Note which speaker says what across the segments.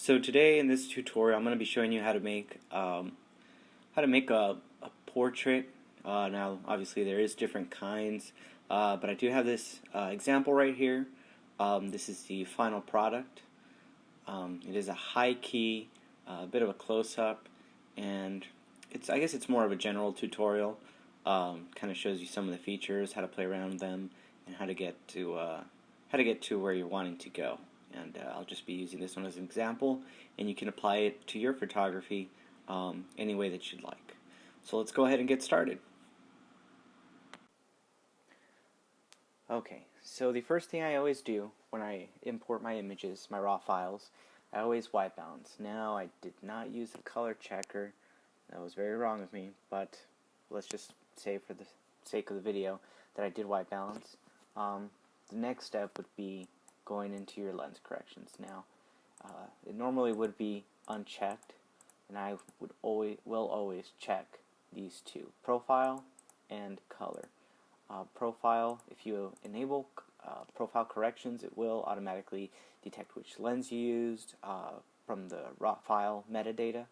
Speaker 1: So today in this tutorial, I'm going to be showing you how to make a portrait. Now, obviously, there is different kinds, but I do have this example right here. This is the final product. It is a high key, a bit of a close-up, and I guess it's more of a general tutorial. Kind of shows you some of the features, how to play around with them, and how to get to where you're wanting to go. And I'll just be using this one as an example, and you can apply it to your photography any way that you'd like. So let's go ahead and get started. Okay, so the first thing I always do when I import my images, my raw files, I always white balance. Now, I did not use the color checker. That was very wrong of me, but let's just say for the sake of the video that I did white balance. The next step would be going into your lens corrections. Now, it normally would be unchecked, and I will always check these two: profile and color. Profile, if you enable profile corrections, it will automatically detect which lens you used from the raw file metadata,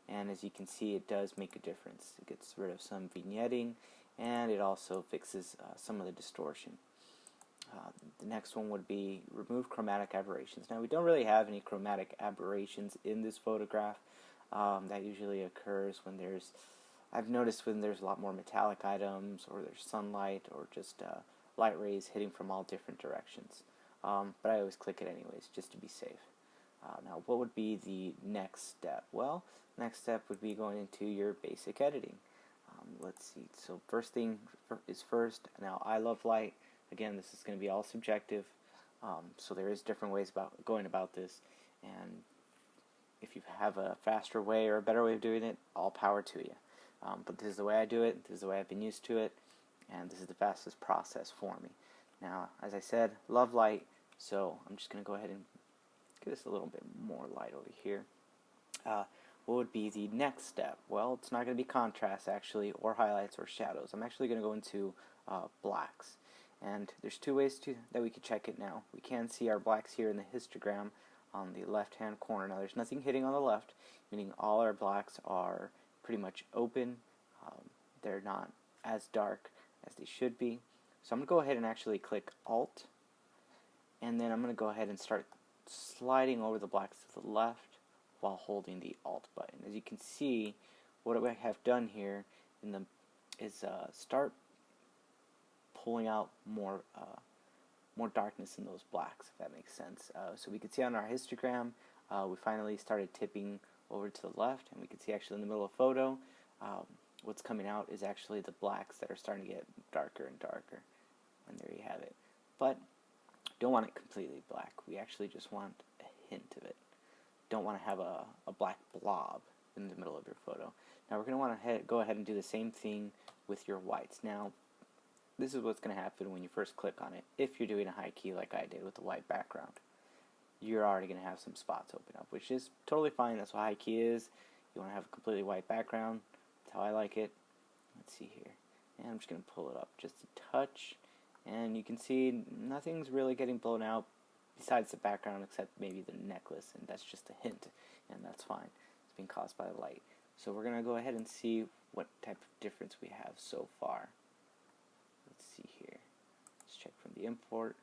Speaker 1: and as you can see, it does make a difference. It gets rid of some vignetting, and it also fixes some of the distortion. The next one would be remove chromatic aberrations. Now, we don't really have any chromatic aberrations in this photograph. That usually occurs when I've noticed when there's a lot more metallic items, or there's sunlight, or just light rays hitting from all different directions. But I always click it anyways, just to be safe. Now, what would be the next step? Well, next step would be going into your basic editing. Let's see. So first thing is first. Now, I love light. Again, this is going to be all subjective, so there is different ways about going about this, and if you have a faster way or a better way of doing it, all power to you. But this is the way I do it, this is the way I've been used to it, and this is the fastest process for me. Now, as I said, love light, so I'm just going to go ahead and give this a little bit more light over here. What would be the next step? Well, it's not going to be contrast, actually, or highlights or shadows. I'm actually going to go into blacks. And there's two ways that we could check it now. We can see our blacks here in the histogram on the left-hand corner. Now, there's nothing hitting on the left, meaning all our blacks are pretty much open. They're not as dark as they should be. So I'm going to go ahead and actually click Alt, and then I'm going to go ahead and start sliding over the blacks to the left while holding the Alt button. As you can see, what I have done here is start pulling out more darkness in those blacks, if that makes sense. So we can see on our histogram, we finally started tipping over to the left, and we can see actually in the middle of the photo, what's coming out is actually the blacks that are starting to get darker and darker. And there you have it. But don't want it completely black. We actually just want a hint of it. Don't want to have a black blob in the middle of your photo. Now we're going to want to go ahead and do the same thing with your whites. Now, this is what's going to happen when you first click on it. If you're doing a high key like I did with the white background, you're already going to have some spots open up, which is totally fine. That's what high key is. You want to have a completely white background. That's how I like it. Let's see here. And I'm just going to pull it up just a touch. And you can see nothing's really getting blown out besides the background, except maybe the necklace. And that's just a hint. And that's fine. It's being caused by the light. So we're going to go ahead and see what type of difference we have so far. Let's see here. Let's check from the import.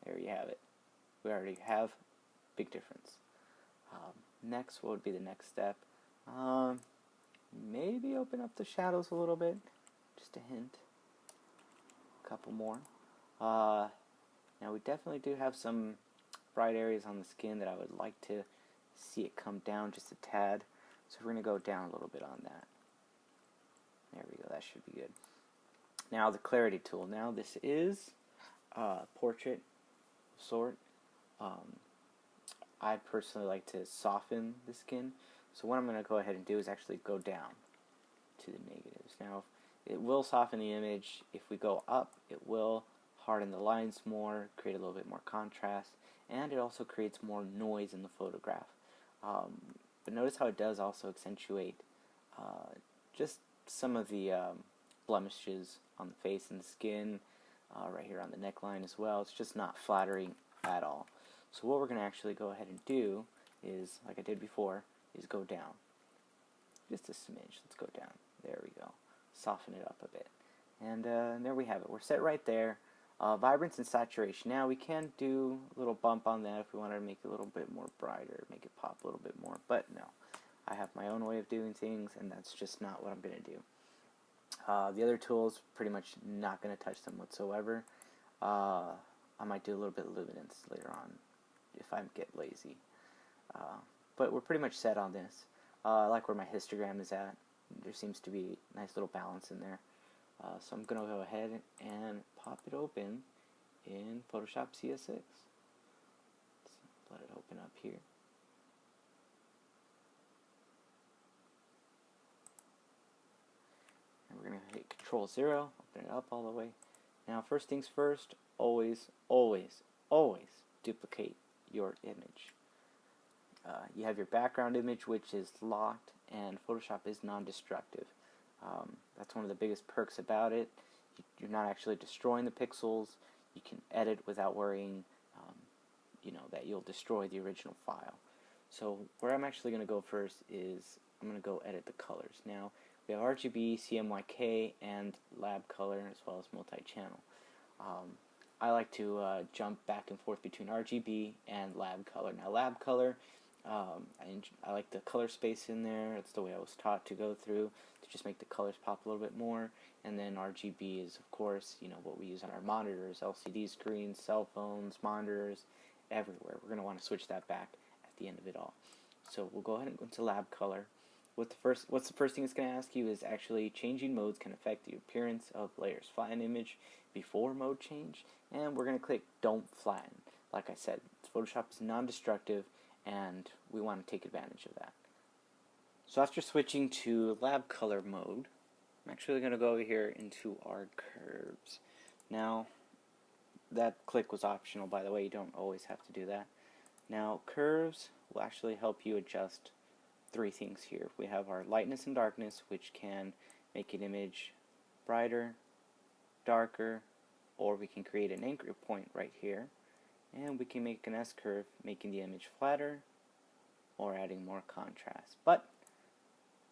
Speaker 1: There you have it. We already have big difference. Next, what would be the next step? Maybe open up the shadows a little bit. Just a hint. A couple more. Now, we definitely do have some bright areas on the skin that I would like to see it come down just a tad. So we're going to go down a little bit on that. There we go. That should be good. Now, the clarity tool. Now, this is portrait sort. I personally like to soften the skin. So what I'm going to go ahead and do is actually go down to the negatives. Now, it will soften the image. If we go up, it will harden the lines more, create a little bit more contrast, and it also creates more noise in the photograph. But notice how it does also accentuate just some of the blemishes on the face and the skin, right here on the neckline as well. It's just not flattering at all. So what we're going to actually go ahead and do is, like I did before, is go down. Just a smidge. Let's go down. There we go. Soften it up a bit. And there we have it. We're set right there. Vibrance and saturation. Now we can do a little bump on that if we wanted to make it a little bit more brighter, make it pop a little bit more. But no, I have my own way of doing things, and that's just not what I'm going to do. The other tools, pretty much not going to touch them whatsoever. I might do a little bit of luminance later on if I get lazy. But we're pretty much set on this. I like where my histogram is at. There seems to be a nice little balance in there. So I'm going to go ahead and pop it open in Photoshop CS6. Let's let it open up here. And we're going to hit Control-0, open it up all the way. Now, first things first, always, always, always duplicate your image. You have your background image, which is locked, and Photoshop is non-destructive. That's one of the biggest perks about it. You're not actually destroying the pixels. You can edit without worrying, that you'll destroy the original file. So where I'm actually going to go first is I'm going to go edit the colors. Now we have RGB, CMYK, and lab color, as well as multi-channel. I like to jump back and forth between RGB and lab color. Now lab color, I like the color space in there. It's the way I was taught to go through to just make the colors pop a little bit more. And then RGB is, of course, what we use on our monitors, LCD screens, cell phones, monitors, everywhere. We're going to want to switch that back at the end of it all. So we'll go ahead and go into lab color. What's the first thing it's going to ask you is actually changing modes can affect the appearance of layers. Flatten image before mode change, and we're going to click don't flatten. Like I said, Photoshop is non-destructive, and we want to take advantage of that. So after switching to lab color mode, I'm actually going to go over here into our curves. Now, that click was optional, by the way. You don't always have to do that. Now, curves will actually help you adjust three things here. We have our lightness and darkness, which can make an image brighter, darker, or we can create an anchor point right here. And we can make an S-curve, making the image flatter or adding more contrast. But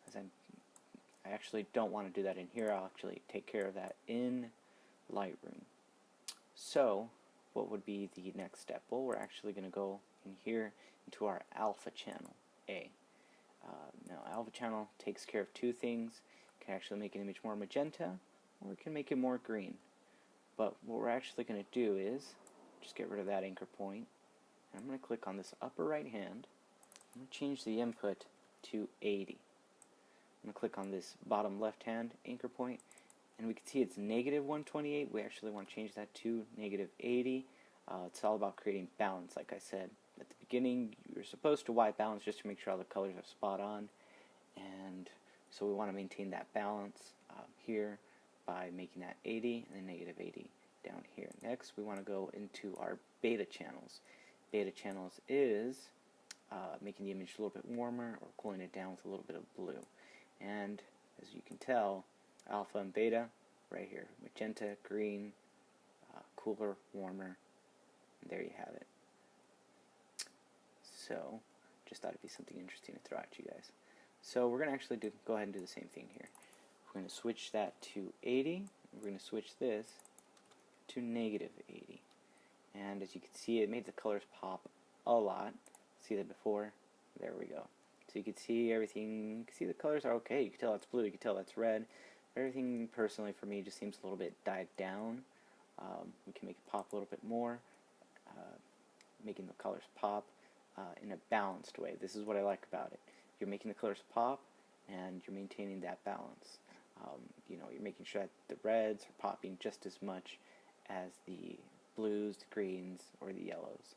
Speaker 1: as I actually don't want to do that in here, I'll actually take care of that in Lightroom. So what would be the next step? Well, we're actually going to go in here into our alpha channel A. Now alpha channel takes care of two things. It can actually make an image more magenta, or it can make it more green. But what we're actually going to do is just get rid of that anchor point, and I'm going to click on this upper right hand. I'm going to change the input to 80. I'm going to click on this bottom left hand anchor point, and we can see it's negative 128. We actually want to change that to negative 80. It's all about creating balance, like I said. At the beginning, you're supposed to white balance just to make sure all the colors are spot on, and so we want to maintain that balance here by making that 80 and then negative 80 down here. Next, we want to go into our beta channels. Beta channels is making the image a little bit warmer or cooling it down with a little bit of blue. And as you can tell, alpha and beta right here, magenta, green, cooler, warmer, and there you have it. So just thought it'd be something interesting to throw at you guys. So we're going to actually go ahead and do the same thing here. We're going to switch that to 80. We're going to switch this to negative 80. And as you can see, it made the colors pop a lot. See that before? There we go. So you can see everything. You can see the colors are okay. You can tell that's blue. You can tell that's red. Everything, personally, for me, just seems a little bit died down. We can make it pop a little bit more, making the colors pop in a balanced way. This is what I like about it. You're making the colors pop, and you're maintaining that balance. You're making sure that the reds are popping just as much as the blues, the greens, or the yellows.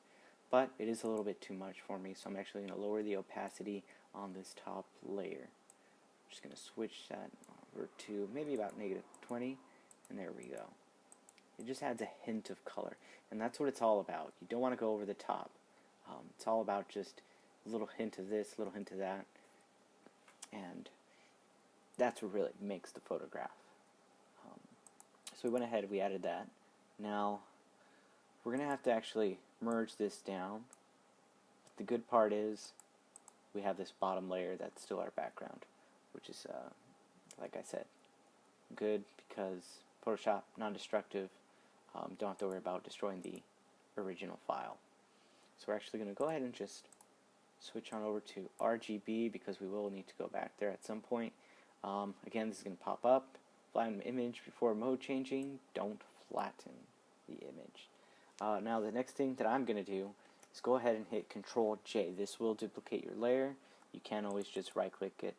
Speaker 1: But it is a little bit too much for me, so I'm actually going to lower the opacity on this top layer. I'm just going to switch that over to maybe about negative 20, and there we go. It just adds a hint of color, and that's what it's all about. You don't want to go over the top. It's all about just a little hint of this, a little hint of that, and that's what really makes the photograph. So we went ahead, we added that. Now we're going to have to actually merge this down. But the good part is we have this bottom layer that's still our background, which is, like I said, good because Photoshop, non-destructive, don't have to worry about destroying the original file. So we're actually going to go ahead and just switch on over to RGB because we will need to go back there at some point. Again, this is going to pop up. Flatten image before mode changing. Don't flatten the image. Now the next thing that I'm going to do is go ahead and hit Control J. This will duplicate your layer. You can always just right click it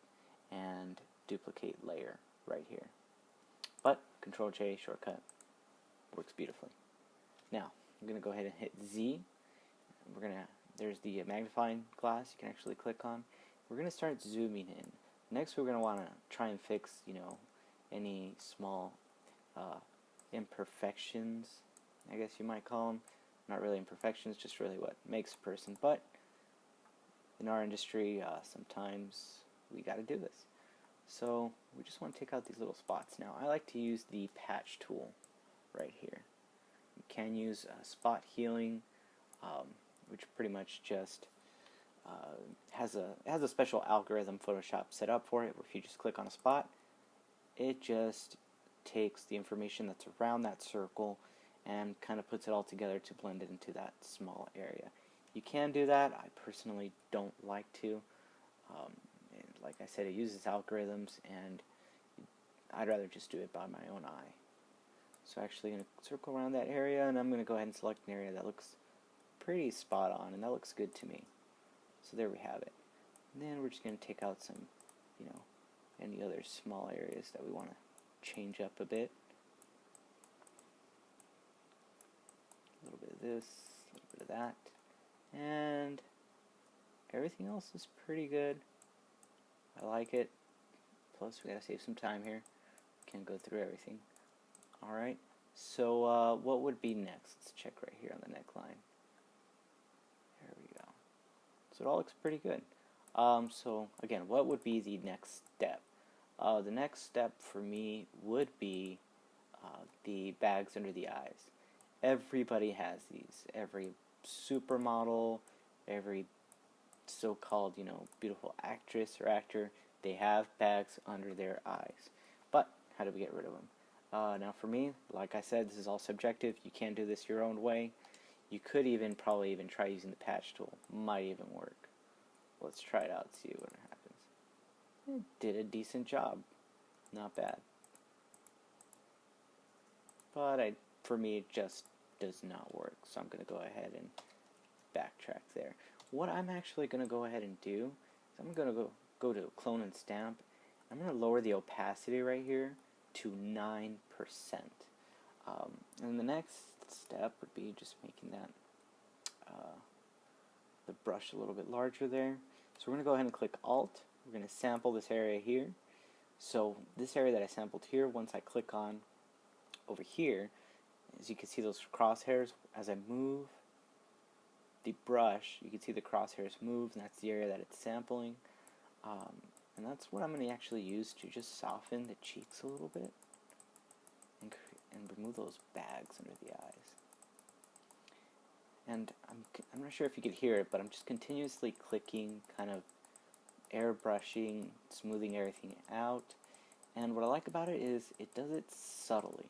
Speaker 1: and duplicate layer right here. But Control J shortcut works beautifully. Now I'm going to go ahead and hit Z. There's the magnifying glass you can actually click on. We're going to start zooming in. Next we're going to want to try and fix, any small imperfections, I guess you might call them. Not really imperfections, just really what makes a person. But in our industry, sometimes we got to do this. So we just want to take out these little spots. Now I like to use the patch tool right here. You can use spot healing, which pretty much just has a special algorithm Photoshop set up for it, where if you just click on a spot, it just takes the information that's around that circle and kind of puts it all together to blend it into that small area. You can do that. I personally don't like to. And like I said, it uses algorithms, and I'd rather just do it by my own eye. So actually going to circle around that area, and I'm going to go ahead and select an area that looks pretty spot on, and that looks good to me. So there we have it. And then we're just going to take out some, any other small areas that we want to change up a bit. A little bit of this, a little bit of that, and everything else is pretty good. I like it. Plus we gotta save some time here. Can't go through everything. Alright, so what would be next? Let's check right here on the neckline. There we go. So it all looks pretty good. So again, what would be the next step? The next step for me would be the bags under the eyes. Everybody has these. Every supermodel, every so-called, beautiful actress or actor, they have bags under their eyes. But how do we get rid of them? Now for me, like I said, this is all subjective. You can do this your own way. You could probably even try using the patch tool. Might even work. Let's try it out, see what happens. It did a decent job. Not bad. But for me, it just does not work. So I'm going to go ahead and backtrack there. What I'm actually going to go ahead and do is I'm going to go to clone and stamp. I'm going to lower the opacity right here to 9%. And the next step would be just making that the brush a little bit larger there. So we're going to go ahead and click Alt. We're going to sample this area here. So this area that I sampled here, once I click on over here, as you can see those crosshairs, as I move the brush, you can see the crosshairs move, and that's the area that it's sampling. And that's what I'm going to actually use to just soften the cheeks a little bit and remove those bags under the eyes. And I'm not sure if you could hear it, but I'm just continuously clicking, kind of airbrushing, smoothing everything out. And what I like about it is it does it subtly.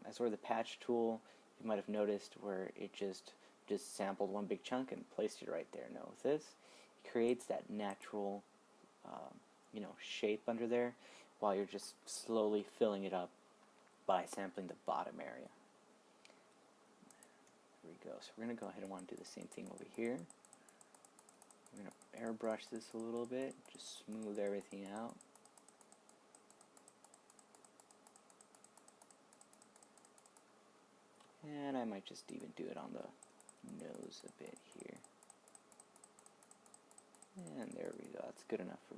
Speaker 1: As for the patch tool, you might have noticed where it just sampled one big chunk and placed it right there. Now with this, it creates that natural shape under there, while you're just slowly filling it up by sampling the bottom area. There we go. So we're going to go ahead and want to do the same thing over here. I'm going to airbrush this a little bit, just smooth everything out. And I might just even do it on the nose a bit here. And there we go. That's good enough for.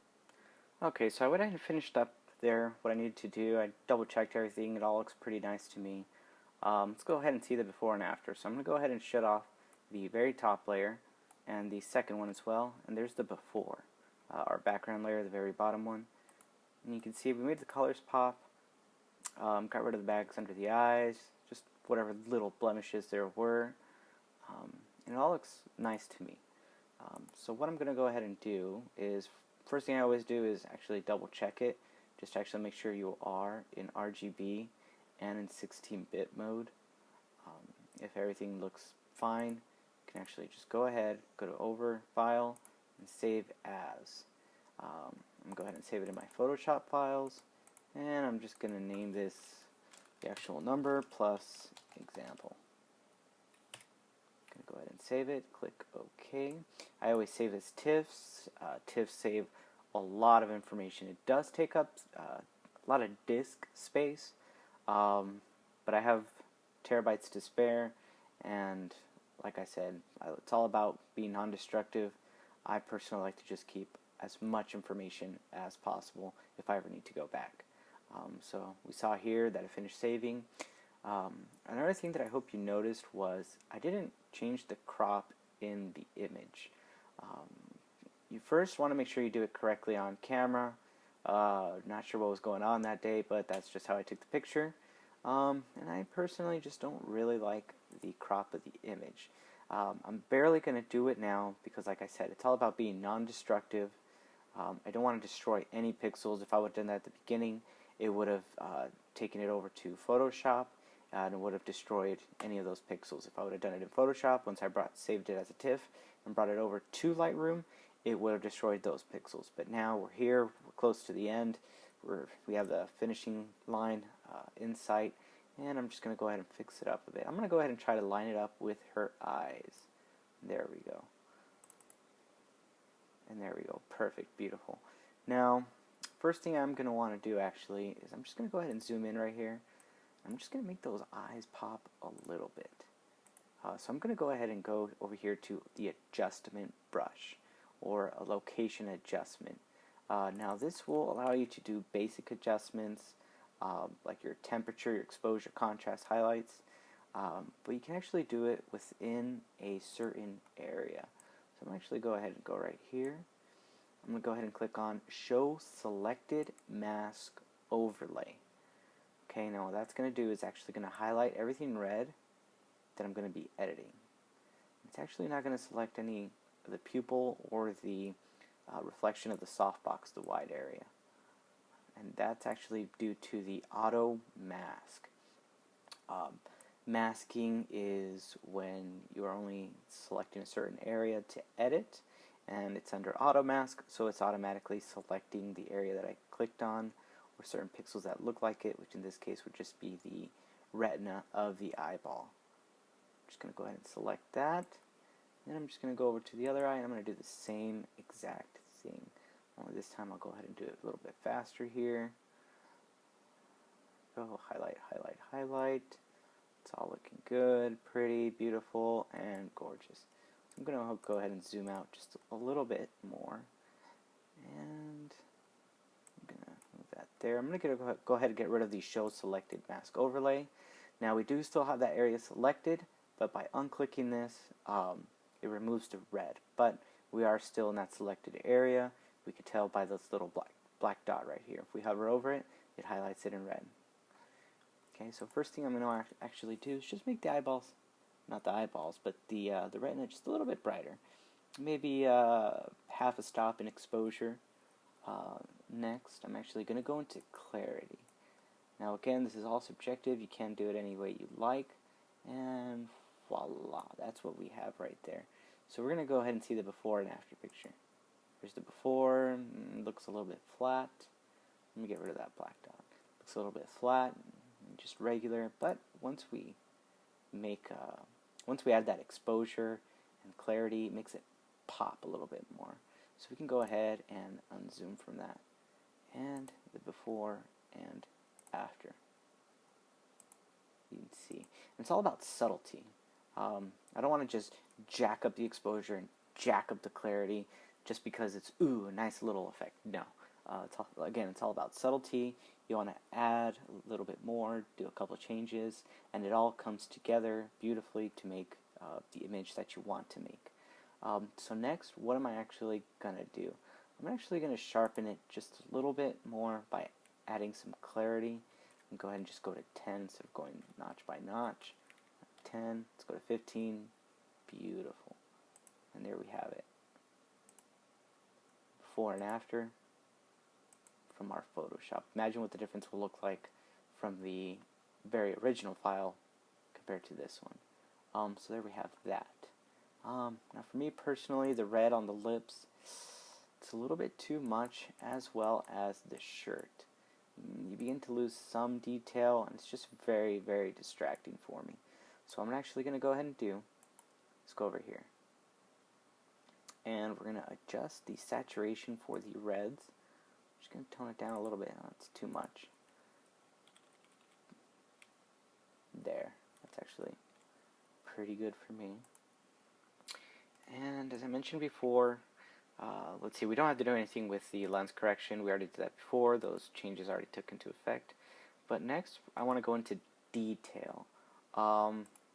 Speaker 1: Okay, so I went ahead and finished up there what I needed to do. I double checked everything. It all looks pretty nice to me. Let's go ahead and see the before and after. So I'm going to go ahead and shut off the very top layer and the second one as well. And there's the before. Our background layer, the very bottom one. And you can see we made the colors pop. Got rid of the bags under the eyes. Just whatever little blemishes there were. And it all looks nice to me. So what I'm going to go ahead and do is, first thing I always do is actually double check it, just to actually make sure you are in RGB and in 16-bit mode. If everything looks fine, you can actually just go ahead, go to Over, File, and Save As. I'm going to go ahead and save it in my Photoshop files, and I'm just going to name this the actual number plus example. I'm going to go ahead and save it, click OK. I always save as TIFFs. TIFFs save a lot of information. It does take up a lot of disk space, but I have terabytes to spare, and like I said, it's all about being non-destructive. I personally like to just keep as much information as possible if I ever need to go back. So we saw here that I finished saving. Another thing that I hope you noticed was I didn't change the crop in the image. You first want to make sure you do it correctly on camera. Not sure what was going on that day, but that's just how I took the picture. And I personally just don't really like the crop of the image. I'm barely going to do it now because, like I said, it's all about being non-destructive. I don't want to destroy any pixels. If I would have done that at the beginning, it would have taken it over to Photoshop and it would have destroyed any of those pixels. If I would have done it in Photoshop, once I saved it as a TIFF and brought it over to Lightroom, it would have destroyed those pixels. But now we're here, we're close to the end. We have the finishing line in sight, and I'm just going to go ahead and fix it up a bit. I'm going to go ahead and try to line it up with her eyes. There we go. And there we go. Perfect. Beautiful. Now, first thing I'm going to want to do actually is I'm just going to go ahead and zoom in right here. I'm just going to make those eyes pop a little bit. So I'm going to go ahead and go over here to the adjustment brush, or a location adjustment. Now this will allow you to do basic adjustments, like your temperature, your exposure, contrast, highlights, but you can actually do it within a certain area. So I'm going to actually go ahead and go right here. I'm going to go ahead and click on Show Selected Mask Overlay. Okay, now what that's going to do is actually going to highlight everything red that I'm going to be editing. It's actually not going to select any of the pupil or the reflection of the softbox, the wide area. And that's actually due to the auto mask. Masking is when you're only selecting a certain area to edit, and it's under auto mask, so it's automatically selecting the area that I clicked on, or certain pixels that look like it, which in this case would just be the retina of the eyeball. I'm just going to go ahead and select that. Then I'm just going to go over to the other eye, and I'm going to do the same exact thing. Only this time I'll go ahead and do it a little bit faster here. Go highlight, highlight, highlight. It's all looking good, pretty, beautiful, and gorgeous. I'm going to go ahead and zoom out just a little bit more. And I'm going to move that there. I'm going to go ahead and get rid of the Show Selected Mask Overlay. Now we do still have that area selected, but by unclicking this, it removes the red, but we are still in that selected area. We could tell by this little black dot right here. If we hover over it, it highlights it in red. Okay, so first thing I'm going to actually do is just make the eyeballs, not the eyeballs, but the retina just a little bit brighter. Maybe half a stop in exposure. Next, I'm actually going to go into clarity. Now again, this is all subjective. You can do it any way you like, and voila, that's what we have right there. So we're going to go ahead and see the before and after picture. Here's the before, looks a little bit flat. Let me get rid of that black dot. Looks a little bit flat, just regular, but once we add that exposure and clarity, it makes it pop a little bit more. So we can go ahead and unzoom from that. And the before and after. You can see. And it's all about subtlety. I don't want to just jack up the exposure and jack up the clarity just because it's, ooh, a nice little effect. No. It's all about subtlety. You want to add a little bit more, do a couple of changes, and it all comes together beautifully to make the image that you want to make. So next, what am I actually going to do? I'm actually going to sharpen it just a little bit more by adding some clarity. And go ahead and just go to 10 instead of going notch by notch. 10, let's go to 15. Beautiful. And there we have it. before and after from our Photoshop. Imagine what the difference will look like from the very original file compared to this one. So there we have that. Now for me personally, the red on the lips, it's a little bit too much, as well as the shirt. You begin to lose some detail, and it's just very, very distracting for me. So I'm actually going to go ahead and let's go over here. And we're going to adjust the saturation for the reds. I'm just going to tone it down a little bit. Oh, it's too much. There. That's actually pretty good for me. And as I mentioned before, let's see, we don't have to do anything with the lens correction. We already did that before. Those changes already took into effect. But next, I want to go into detail.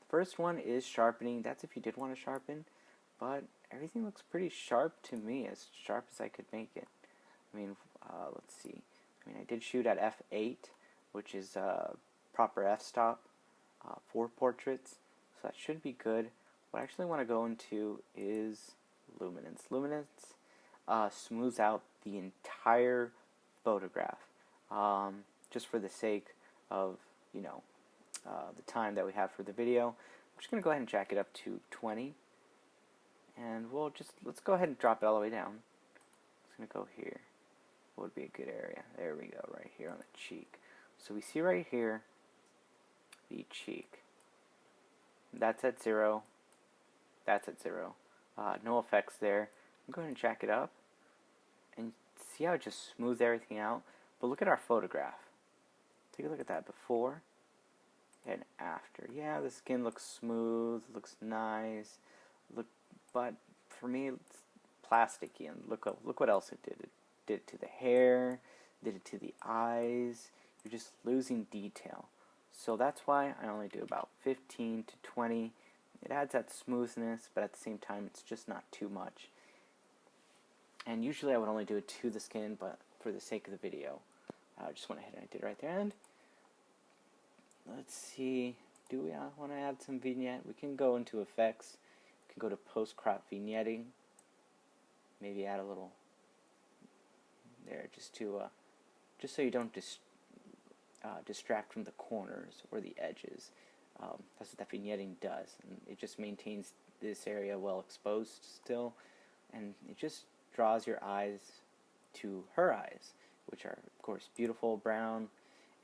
Speaker 1: First one is sharpening. That's if you did want to sharpen. But everything looks pretty sharp to me, as sharp as I could make it. I mean, let's see. I mean, I did shoot at f8, which is proper f-stop for portraits. So that should be good. What I actually want to go into is luminance. Luminance smooths out the entire photograph, just for the sake of, you know, the time that we have for the video. I'm just going to go ahead and jack it up to 20, and let's go ahead and drop it all the way down. It's going to go here. What would be a good area? There we go, right here on the cheek. So we see right here the cheek. That's at 0. That's at 0. No effects there. I'm going to jack it up, and see how it just smooths everything out. But look at our photograph. Take a look at that before and after. Yeah, the skin looks smooth, looks nice. But for me, it's plasticky. And look what else it did. It did it to the hair, did it to the eyes. You're just losing detail. So that's why I only do about 15 to 20. It adds that smoothness, but at the same time, it's just not too much. And usually I would only do it to the skin, but for the sake of the video, I just went ahead and I did it right there. And let's see, do we want to add some vignette? We can go into effects. We can go to post-crop vignetting. Maybe add a little there, just so you don't distract from the corners or the edges. That's what that vignetting does, and it just maintains this area well exposed still, and it just draws your eyes to her eyes, which are of course beautiful brown,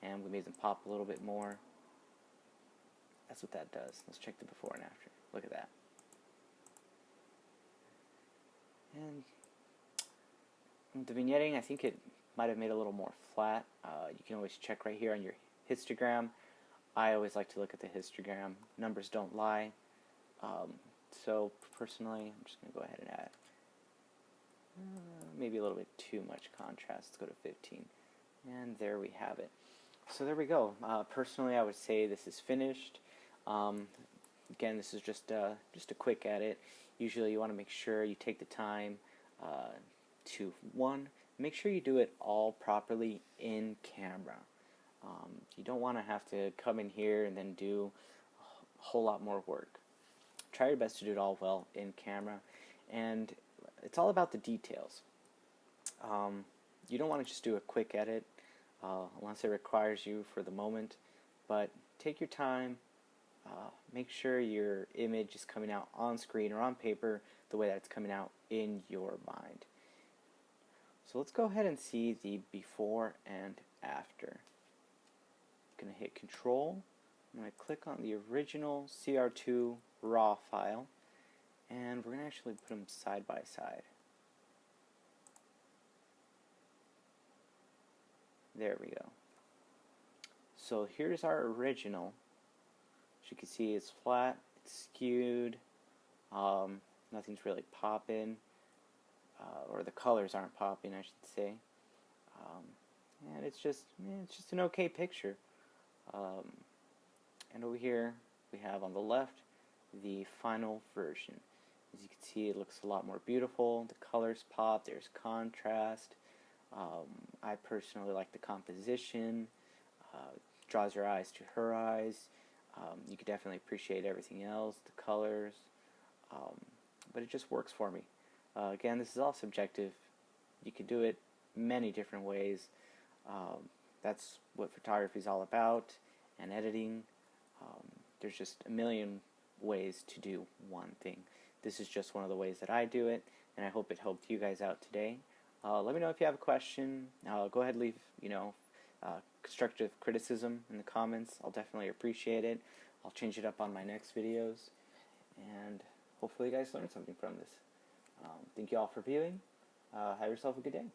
Speaker 1: and we made them pop a little bit more. That's what that does. Let's check the before and after. Look at that. And the vignetting, I think it might have made it a little more flat. You can always check right here on your histogram. I always like to look at the histogram. Numbers don't lie. So personally, I'm just going to go ahead and add maybe a little bit too much contrast. Let's go to 15. And there we have it. So there we go. Personally, I would say this is finished. Again, this is just a quick edit. Usually you want to make sure you take the time to, one, make sure you do it all properly in camera. You don't want to have to come in here and then do a whole lot more work. Try your best to do it all well in camera, and it's all about the details. You don't want to just do a quick edit unless it requires you for the moment, but take your time. Make sure your image is coming out on screen or on paper the way that it's coming out in your mind. So let's go ahead and see the before and after. I'm going to hit Control. I'm going to click on the original CR2 RAW file, and we're going to actually put them side by side. There we go. So here's our original. As you can see, it's flat, it's skewed, nothing's really popping, or the colors aren't popping, I should say. And it's just an okay picture. And over here we have on the left the final version. As you can see, it looks a lot more beautiful. The colors pop, there's contrast. I personally like the composition. Draws your eyes to her eyes. You could definitely appreciate everything else, the colors, but it just works for me. Again, this is all subjective. You could do it many different ways. That's what photography is all about, and editing. There's just a million ways to do one thing. This is just one of the ways that I do it, and I hope it helped you guys out today. Let me know if you have a question. Go ahead and leave, constructive criticism in the comments. I'll definitely appreciate it. I'll change it up on my next videos, and hopefully you guys learned something from this. Thank you all for viewing. Have yourself a good day.